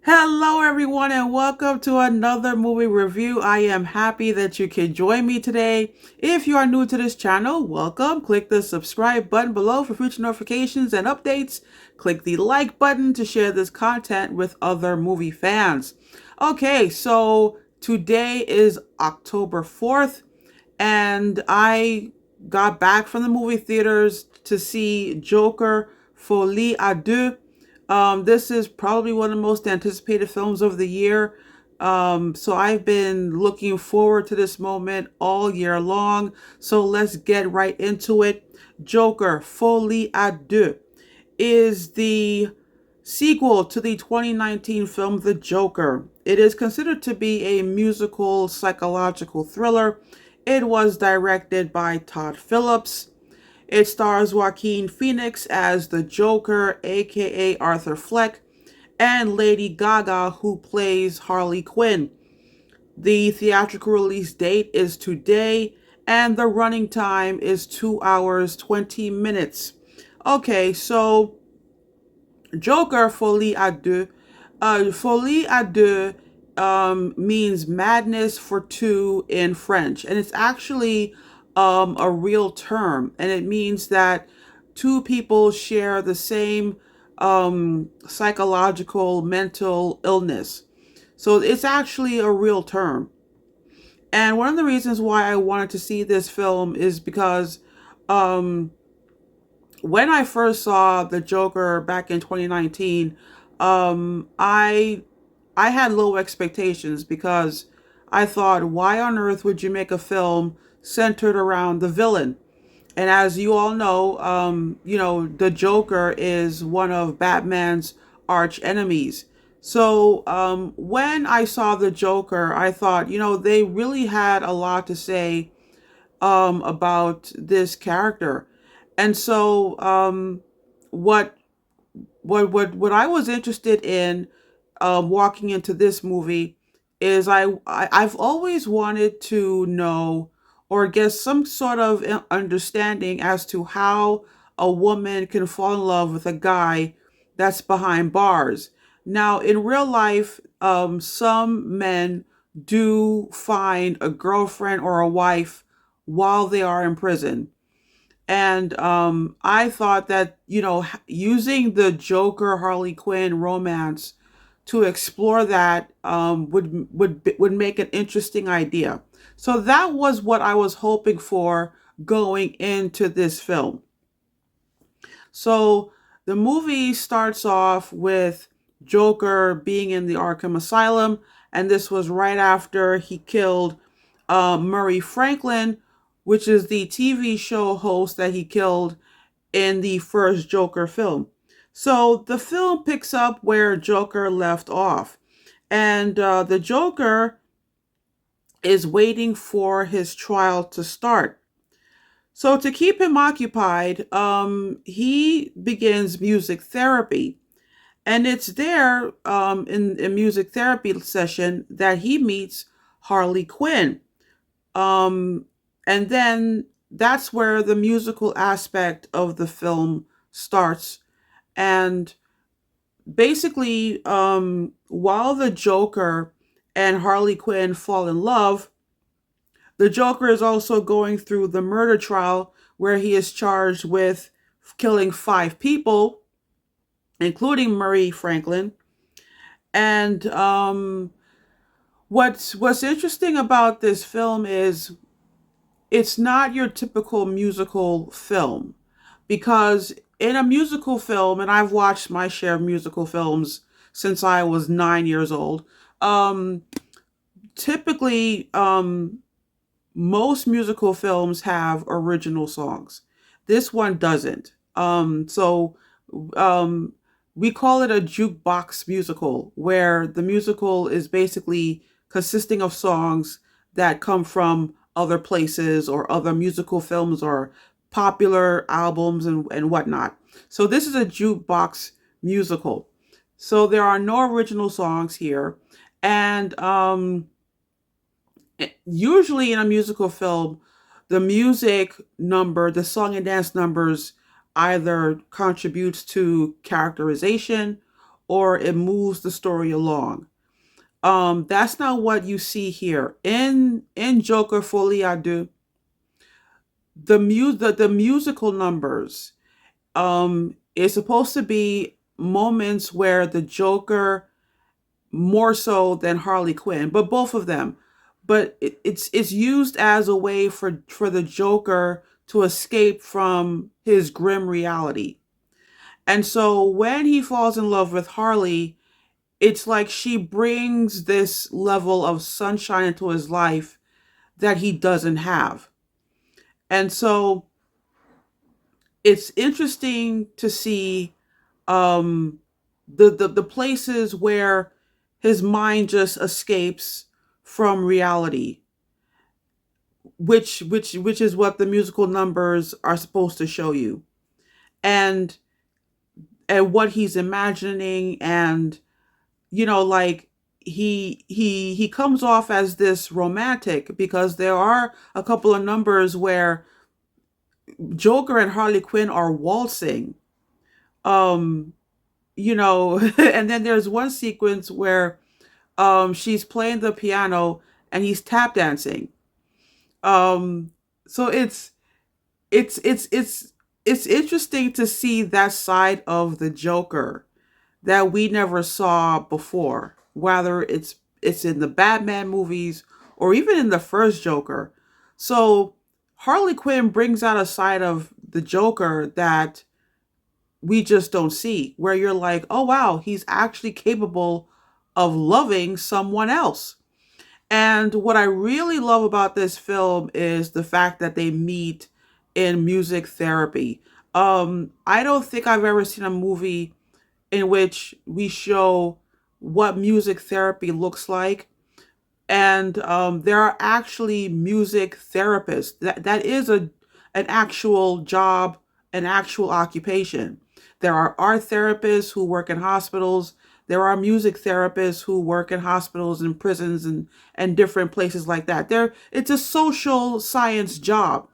Hello, everyone, and welcome to another movie review. I am happy that you can join me today. If you are new to this channel, welcome. Click the subscribe button below for future notifications and updates. Click the like button to share this content with other movie fans. Okay, so today is October 4th, and I got back from the movie theaters to see Joker Folie à Deux. This is probably one of the most anticipated films of the year. So I've been looking forward to this moment all year long. So let's get right into it. Joker Folie à Deux is the sequel to the 2019 film The Joker. It is considered to be a musical psychological thriller. It was directed by Todd Phillips. It stars Joaquin Phoenix as the Joker, aka Arthur Fleck, and Lady Gaga, who plays Harley Quinn. The theatrical release date is today, and the running time is 2 hours 20 minutes. Okay, so Joker Folie à Deux. Folie à Deux means madness for two in French, and it's actually a real term, and it means that two people share the same psychological mental illness. So it's actually a real term. And one of the reasons why I wanted to see this film is because um, when I first saw the Joker back in 2019, I had low expectations because I thought, why on earth would you make a film centered around the villain? And as you all know, the Joker is one of Batman's arch enemies. So when I saw the Joker, I thought, they really had a lot to say about this character. And so what what I was interested in walking into this movie is I've always wanted to know or get some sort of understanding as to how a woman can fall in love with a guy that's behind bars. Now, in real life, some men do find a girlfriend or a wife while they are in prison. And I thought that, using the Joker Harley Quinn romance to explore that would make an interesting idea. So that was what I was hoping for going into this film. So the movie starts off with Joker being in the Arkham Asylum, and this was right after he killed Murray Franklin, which is the TV show host that he killed in the first Joker film. So the film picks up where Joker left off, and the Joker is waiting for his trial to start. So to keep him occupied, he begins music therapy. And it's there in a music therapy session that he meets Harley Quinn. Um, and then that's where the musical aspect of the film starts. And basically, while the Joker and Harley Quinn fall in love, the Joker is also going through the murder trial where he is charged with killing 5 people, including Murray Franklin. And what's interesting about this film is it's not your typical musical film, because in a musical film, and I've watched my share of musical films since I was 9 years old. Um, Typically, most musical films have original songs. This one doesn't. Um, we call it a jukebox musical, where the musical is basically consisting of songs that come from other places or other musical films or popular albums and whatnot. So this is a jukebox musical. So there are no original songs here. And usually in a musical film, the music number, the song and dance numbers either contributes to characterization or it moves the story along. That's not what you see here in Joker Folie à Deux. The musical numbers is supposed to be moments where the Joker, more so than Harley Quinn, but both of them. But it's used as a way for the Joker to escape from his grim reality. And so when he falls in love with Harley, it's like she brings this level of sunshine into his life that he doesn't have. And so it's interesting to see um, the places where his mind just escapes from reality, which is what the musical numbers are supposed to show you, and and what he's imagining, and like he comes off as this romantic because there are a couple of numbers where Joker and Harley Quinn are waltzing. Um, and then there's one sequence where she's playing the piano and he's tap dancing. Um, so it's interesting to see that side of the Joker that we never saw before, whether it's in the Batman movies or even in the first Joker. So Harley Quinn brings out a side of the Joker that we just don't see, where you're like, oh wow, he's actually capable of loving someone else. And what I really love about this film is the fact that they meet in music therapy. I don't think I've ever seen a movie in which we show what music therapy looks like, and there are actually music therapists. That is an actual job, an actual occupation. There are art therapists who work in hospitals. There are music therapists who work in hospitals and prisons and different places like that. It's a social science job,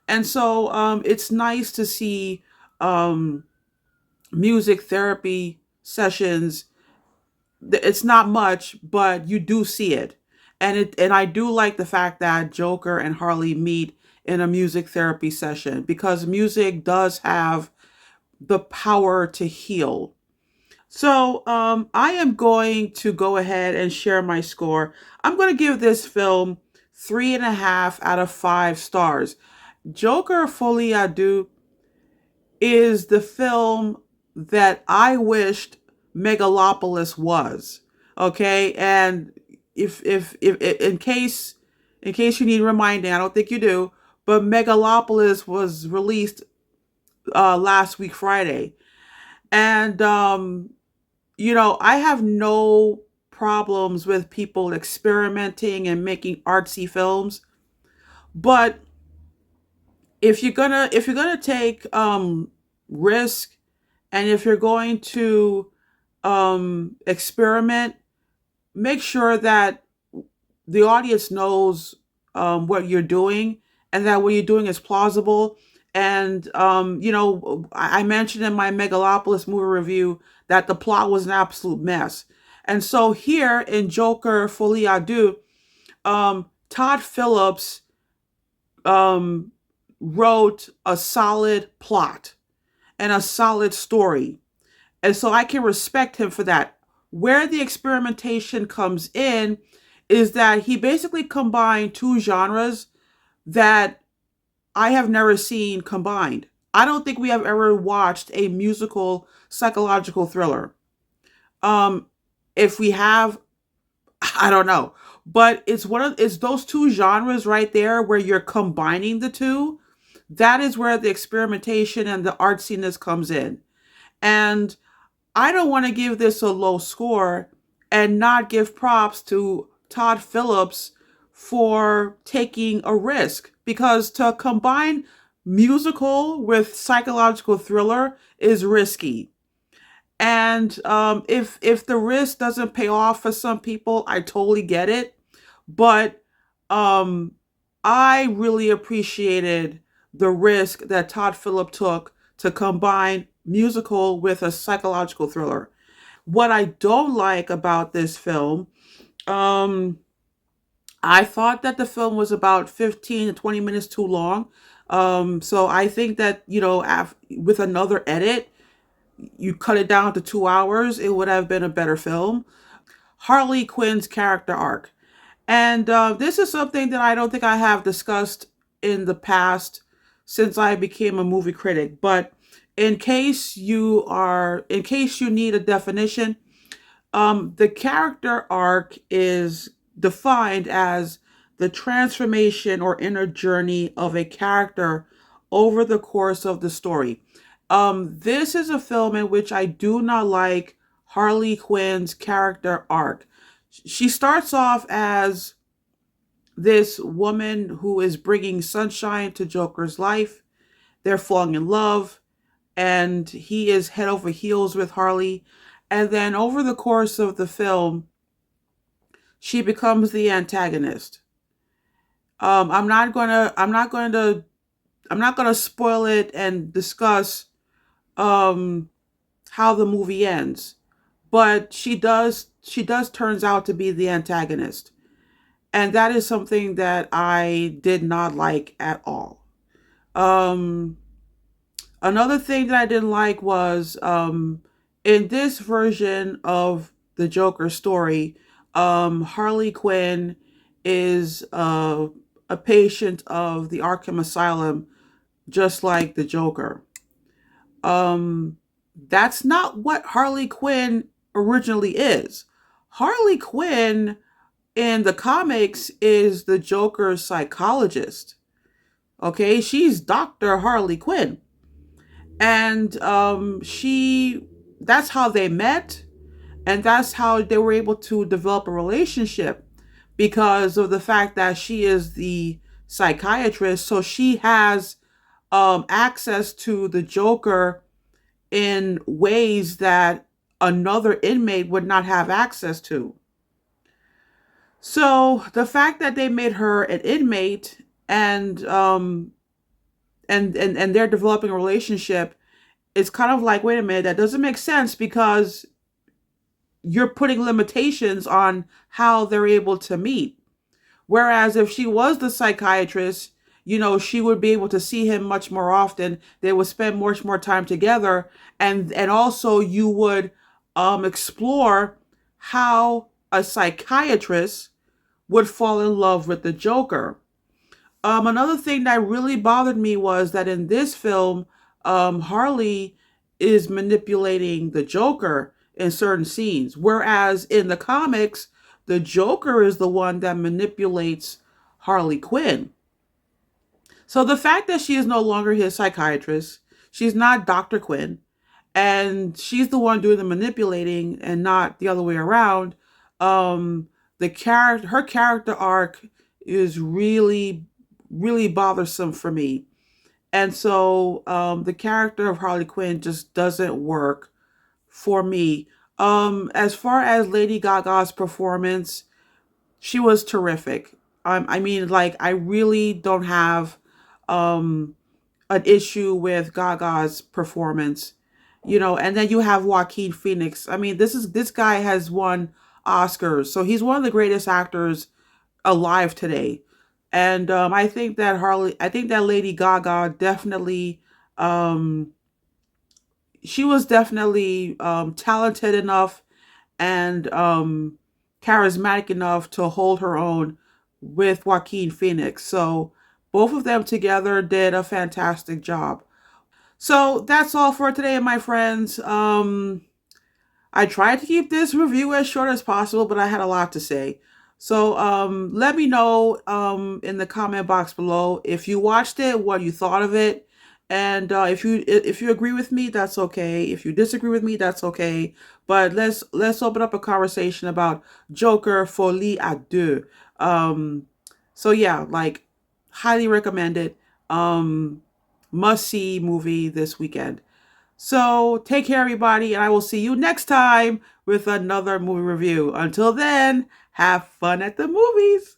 and so it's nice to see um, music therapy sessions. It's not much, but you do see it. And I do like the fact that Joker and Harley meet in a music therapy session, because music does have the power to heal. So I am going to go ahead and share my score. I'm going to give this film 3.5 out of 5 stars. Joker Folie à Deux is the film that I wished Megalopolis was. Okay, and if in case you need reminding, I don't think you do, but Megalopolis was released last week Friday, and I have no problems with people experimenting and making artsy films, but if you're gonna take risk, and if you're going to experiment, make sure that the audience knows what you're doing, and that what you're doing is plausible. And I mentioned in my Megalopolis movie review that the plot was an absolute mess. And so here in Joker Folie à Deux, Todd Phillips um, wrote a solid plot and a solid story. And so I can respect him for that. Where the experimentation comes in is that he basically combined two genres that I have never seen combined. I don't think we have ever watched a musical psychological thriller. Um, if we have, I don't know. But it's those two genres right there where you're combining the two. That is where the experimentation and the artsiness comes in. And I don't want to give this a low score and not give props to Todd Phillips for taking a risk, because to combine musical with psychological thriller is risky. And if the risk doesn't pay off for some people, I totally get it. But um, I really appreciated the risk that Todd Phillips took to combine musical with a psychological thriller. What I don't like about this film, um, I thought that the film was about 15 to 20 minutes too long. So I think that, with another edit, you cut it down to 2 hours, it would have been a better film. Harley Quinn's character arc. And this is something that I don't think I have discussed in the past since I became a movie critic. But in case you need a definition, the character arc is defined as the transformation or inner journey of a character over the course of the story. This is a film in which I do not like Harley Quinn's character arc. She starts off as this woman who is bringing sunshine to Joker's life. They're falling in love, and he is head over heels with Harley. And then over the course of the film, she becomes the antagonist. I'm not gonna spoil it and discuss um, how the movie ends, but she does turns out to be the antagonist, and that is something that I did not like at all. Um, Another thing that I didn't like was in this version of the Joker story, Harley Quinn is a patient of the Arkham Asylum, just like the Joker. Um, that's not what Harley Quinn originally is. Harley Quinn in the comics is the Joker's psychologist. Okay, she's Dr. Harley Quinn. And she that's how they met, and that's how they were able to develop a relationship, because of the fact that she is the psychiatrist, so she has access to the Joker in ways that another inmate would not have access to. So the fact that they made her an inmate, and they're developing a relationship, it's kind of like, wait a minute, that doesn't make sense, because you're putting limitations on how they're able to meet. Whereas if she was the psychiatrist, she would be able to see him much more often. They would spend much more time together, and also you would explore how a psychiatrist would fall in love with the Joker. Another thing that really bothered me was that in this film, Harley is manipulating the Joker in certain scenes, whereas in the comics, the Joker is the one that manipulates Harley Quinn. So the fact that she is no longer his psychiatrist, she's not Dr. Quinn, and she's the one doing the manipulating and not the other way around. Her character arc is really, really bothersome for me. And so the character of Harley Quinn just doesn't work for me. As far as Lady Gaga's performance, she was terrific. I mean, like, I really don't have um, an issue with Gaga's performance. And then you have Joaquin Phoenix. I mean, this guy has won Oscars, so he's one of the greatest actors alive today. And I think that Lady Gaga definitely, she was definitely talented enough and charismatic enough to hold her own with Joaquin Phoenix. So both of them together did a fantastic job. So that's all for today, my friends. I tried to keep this review as short as possible, but I had a lot to say. So let me know in the comment box below if you watched it, what you thought of it. And if you agree with me, that's okay. If you disagree with me, that's okay. But let's open up a conversation about Joker Folie à Deux. So yeah, like, highly recommended. Must see movie this weekend. So take care, everybody, and I will see you next time with another movie review. Until then, have fun at the movies.